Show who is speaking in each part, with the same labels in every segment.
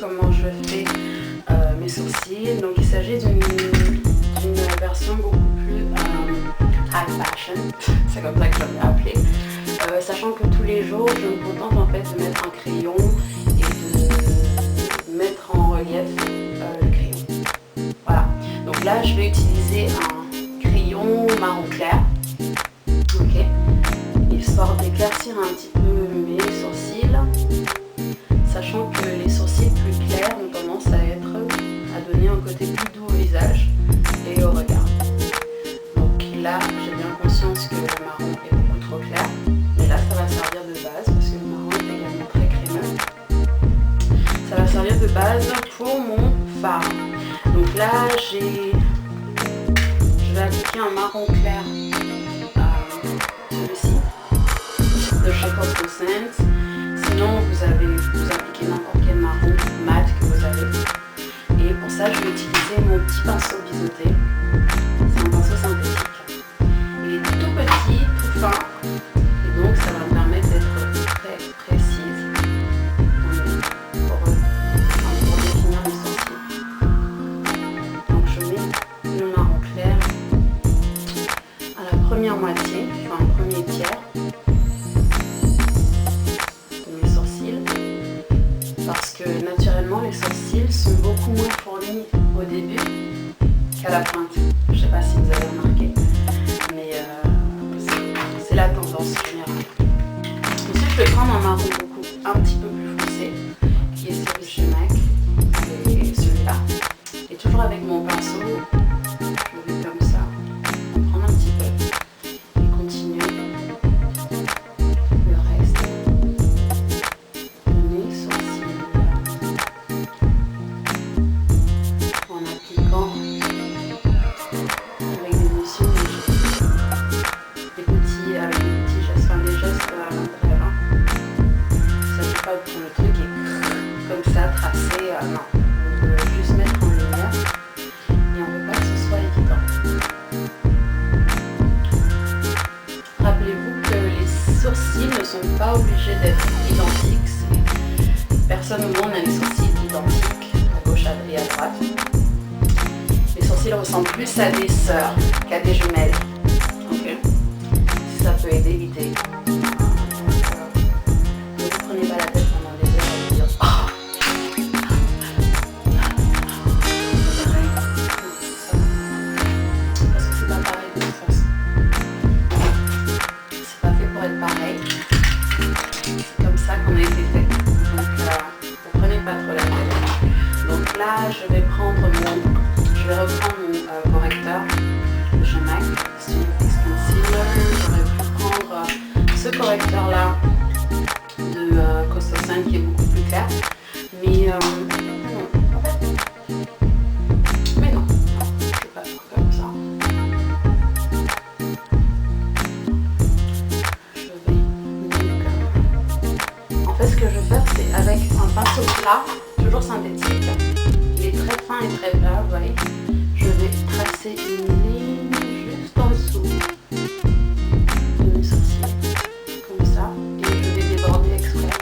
Speaker 1: comment je fais mes sourcils. Donc il s'agit d'une version beaucoup plus high fashion, c'est comme ça que je l'ai appelé. Sachant que tous les jours je me contente en fait de mettre un crayon et de mettre en relief le crayon. Voilà, donc là je vais utiliser un crayon marron clair, ok, histoire d'éclaircir un petit peu mes sourcils, sachant que les sourcils plus clairs ont tendance à donner un côté plus doux au visage et au regard. Donc là j'ai bien conscience que le marron est beaucoup trop clair, mais là ça va servir de base parce que le marron est également très crémeux. Ça va servir de base pour mon fard. Donc là je vais appliquer un marron clair, celui-ci de chez Costa Sands. Sinon vous appliquez n'importe quel marron mat que vous avez. Et pour ça je vais utiliser mon petit pinceau biseauté. C'est un pinceau synthétique. Il est tout petit, tout fin, et donc ça va me permettre d'être très précise pour définir mes sourcils. Donc je mets le marron clair à la première moitié, enfin le premier tiers de mes sourcils, parce que naturellement les sourcils sont beaucoup moins fournis au début qu'à la pointe. Je ne sais pas si vous avez remarqué, mais c'est la tendance générale. Ensuite, je vais prendre un marron un petit peu plus foncé, qui est celui de chez MAC, et celui-là. Et toujours avec mon pinceau, je vais comme ça, en prendre un petit peu, et continuer le reste de mes sourcils, en appliquant avec des notions des petits gestes, enfin des gestes à l'intérieur. Il ne s'agit pas de prendre le truc et comme ça tracer, non. On peut juste mettre en lumière et on ne veut pas que ce soit évident. Rappelez-vous que les sourcils ne sont pas obligés d'être identiques. Personne au monde n'a les sourcils identiques à gauche et à droite. Les sourcils ressemblent plus à des sœurs qu'à des jumelles. Okay. Ça peut aider l'idée. Ne vous prenez pas la tête pendant des heures à vous dire parce que c'est pas pareil de toute façon. C'est pas fait pour être pareil. C'est comme ça qu'on a été fait. Donc vous prenez pas trop la tête. Donc là je vais reprendre mon correcteur de chez MAC, Studio Fix Concealer. J'aurais pu prendre ce correcteur là de Costa Sands qui est beaucoup plus clair, mais non, en fait, mais non, je ne vais pas faire comme ça. En fait, ce que je vais faire, c'est avec un pinceau plat, toujours synthétique. Il est très fin et très plat, vous voyez. Je vais tracer une ligne juste en dessous de mes sourcils, comme ça, et je vais déborder exprès.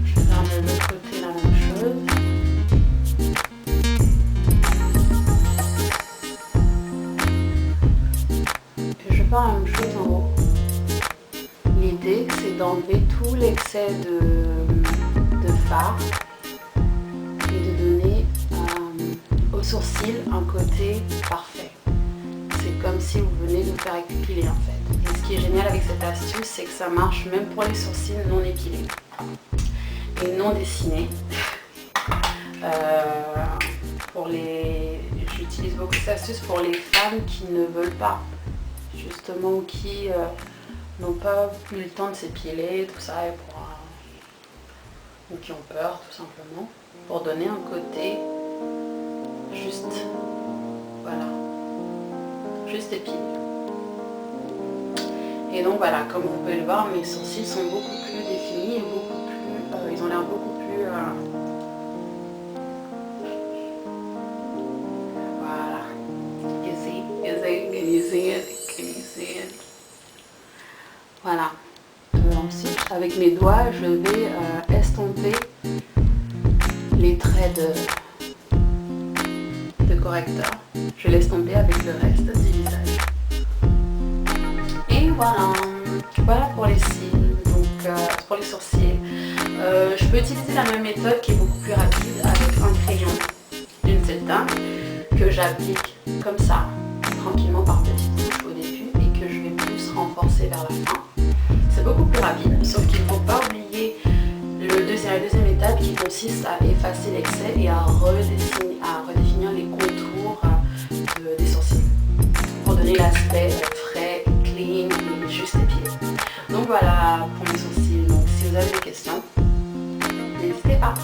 Speaker 1: Je vais faire de l'autre côté la même chose. Et je vais faire la même chose en haut. L'idée, c'est d'enlever tout l'excès de fard et de donner aux sourcils un côté parfait. C'est comme si vous venez de faire épiler en fait. Et ce qui est génial avec cette astuce, c'est que ça marche même pour les sourcils non épilés et non dessinés. J'utilise beaucoup cette astuce pour les femmes qui ne veulent pas, justement, ou qui n'ont pas eu le temps de s'épiler, tout ça, ou qui ont peur tout simplement, pour donner un côté juste, voilà, juste épilé. Et donc voilà, comme vous pouvez le voir, mes sourcils sont beaucoup plus définis et beaucoup plus, ils ont l'air beaucoup plus, voilà, can you see it? Voilà. Ensuite, avec mes doigts, je vais estomper trait de correcteur. Je laisse tomber avec le reste du visage. Et voilà, voilà pour les cils, donc pour les sourcils. Je peux utiliser la même méthode qui est beaucoup plus rapide avec un crayon d'une seule teinte que j'applique comme ça, tranquillement par petites touches au début et que je vais plus renforcer vers la fin. C'est beaucoup plus rapide, sauf qu'il ne faut pas oublier la deuxième étape qui consiste à effacer l'excès et à redéfinir les contours des sourcils pour donner l'aspect frais, clean et juste épilé. Donc voilà pour mes sourcils. Donc si vous avez des questions, n'hésitez pas.